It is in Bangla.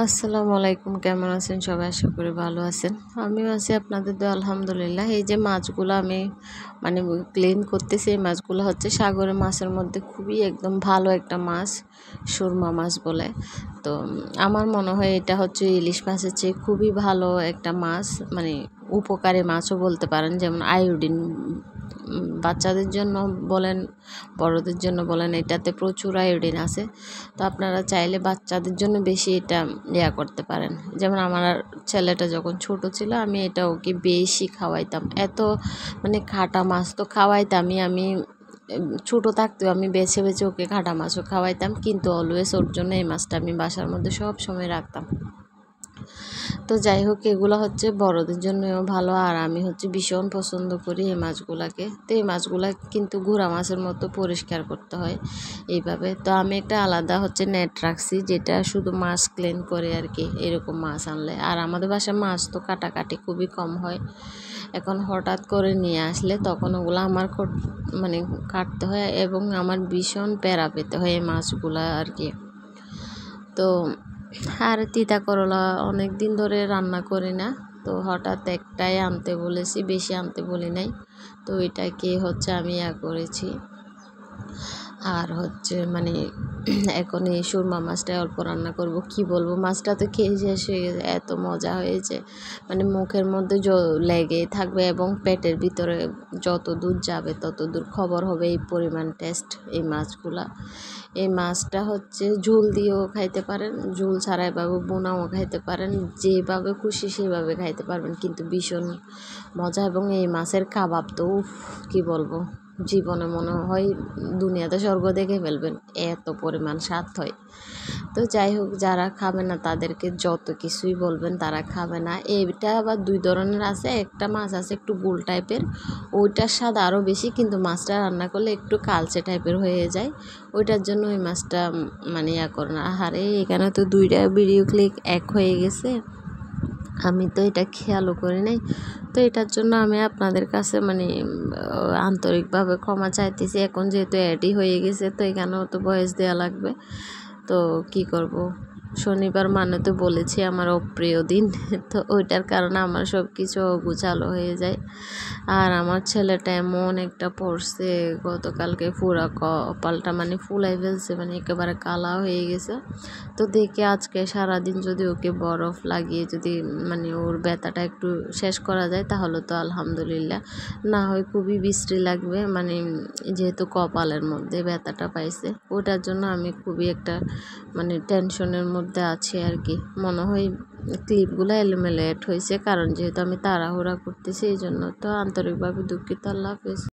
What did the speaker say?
আসসালামু আলাইকুম, কেমন আছেন সবাই? আশা করি ভালো আছেন। আমিও আছি আপনাদের দোয়ায় আলহামদুলিল্লাহ। এই যে মাছগুলো আমি মানে ক্লিন করতেছি, এই মাছগুলো হচ্ছে সাগরের মাছের মধ্যে খুবই একদম ভালো একটা মাছ, সুরমা মাছ বলে। তো আমার মনে হয় এটা হচ্ছে ইলিশ মাছের চেয়ে খুবই ভালো একটা মাছ, মানে উপকারী মাছও বলতে পারেন। যেমন আয়োডিন বাচ্চাদের জন্য বলেন, বড়দের জন্য বলেন, এটাতে প্রচুর আয়োডিন আছে। তো আপনারা চাইলে বাচ্চাদের জন্য বেশি এটা করতে পারেন। যেমন আমার ছেলেটা যখন ছোট ছিল, আমি এটা ওকে বেশি খাওয়াইতাম। এত মানে খাটা মাছ তো খাওয়াইতামই আমি। ছোটো থাকতেও আমি বেছে বেছে ওকে খাটা মাছও খাওয়াইতাম, কিন্তু অলওয়েজ ওর জন্য এই মাছটা আমি বাসার মধ্যে সব সময় রাখতাম। তো যাই হোক, এগুলো হচ্ছে বড়দের জন্যও ভালো, আর আমি হচ্ছে ভীষণ পছন্দ করি এই মাছগুলাকে। তো এই মাছগুলা কিন্তু গুঁড়া মাছের মতো পরিষ্কার করতে হয় এইভাবে। তো আমি একটা আলাদা হচ্ছে নেট রাখছি, যেটা শুধু মাছ ক্লিন করে আর কি, এরকম মাছ আনলে। আর আমাদের বাসায় মাছ তো কাটাকাটি খুবই কম হয়। এখন হঠাৎ করে নিয়ে আসলে তখন ওগুলো আমার মানে কাটতে হয়, এবং আমার ভীষণ প্যারা পেতে হয় এই মাছগুলা আর কি। তো আর তিতা করলা অনেক দিন ধরে রান্না করি না, তো হঠাৎ একটাই আনতে বলেছি, বেশি আনতে বলি নাই। তো এটাকে হচ্ছে আমি করেছি। আর হচ্ছে মানে এখন এই সুরমা মাছটাই অল্প রান্না করব। কি বলবো, মাছটা তো খেয়ে শেষ হয়ে গেছে, এত মজা হয়েছে। মানে মুখের মধ্যে লেগেই থাকবে, এবং পেটের ভিতরে যত দূর যাবে তত দূর খবর হবে এই পরিমাণ টেস্ট এই মাছগুলা। এই মাছটা হচ্ছে ঝোল দিয়েও খাইতে পারেন, ঝোল ছাড়া এভাবে বোনাও খাইতে পারেন, যেভাবে খুশি সেভাবে খাইতে পারবেন, কিন্তু ভীষণ মজা। এবং এই মাছের কাবাব তো কি বলবো, জীবনে মনে হয় দুনিয়াতে স্বর্গ দেখে ফেলবেন, এত পরিমাণ স্বাদ হয়। তো যাই হোক, যারা খাবে না তাদেরকে যত কিছুই বলবেন তারা খাবে না। এইটা আবার দুই ধরনের আছে। একটা মাছ আছে একটু গোল টাইপের, ওইটার স্বাদ আরও বেশি, কিন্তু মাছটা রান্না করলে একটু কালচে টাইপের হয়ে যায়। ওইটার জন্য ওই মাছটা মানে করে না। আরে এখানে তো দুইটা ভিডিও ক্লিক এক হয়ে গেছে, আমি তো এটা খেয়ালও করি নাই। তো এটার জন্য আমি আপনাদের কাছে মানে আন্তরিকভাবে ক্ষমা চাইতেছি। এখন যেহেতু অ্যাডই হয়ে গেছে, তো এখানেও তো ভয়েস দেওয়া লাগবে। তো কি করব, শনিবার মানে তো বলেছি আমার অপ্রিয় দিন, তো ওইটার কারণে আমার সব কিছু অগোছালো হয়ে যায়। আর আমার ছেলেটা এমন একটা পড়ছে গতকালকে, পুরা কপালটা মানে ফুলাই ফেলছে, মানে একেবারে কালা হয়ে গেছে। তো দেখে আজকে সারাদিন যদি ওকে বরফ লাগিয়ে যদি মানে ওর ব্যথাটা একটু শেষ করা যায় তাহলে তো আলহামদুলিল্লাহ, না হয় খুবই বিশ্রী লাগবে, মানে যেহেতু কপালের মধ্যে ব্যথাটা পাইছে। ওটার জন্য আমি খুবই একটা মানে টেনশনের মধ্যে আছি আর কি। মনে হয় ক্লিপগুলো এলোমেলো হয়েছে, কারণ যেহেতু আমি তাড়াহুড়া করতেছি এই জন্য। তো আন্তরিকভাবে দুঃখিত। আল্লাহ হাফেজ।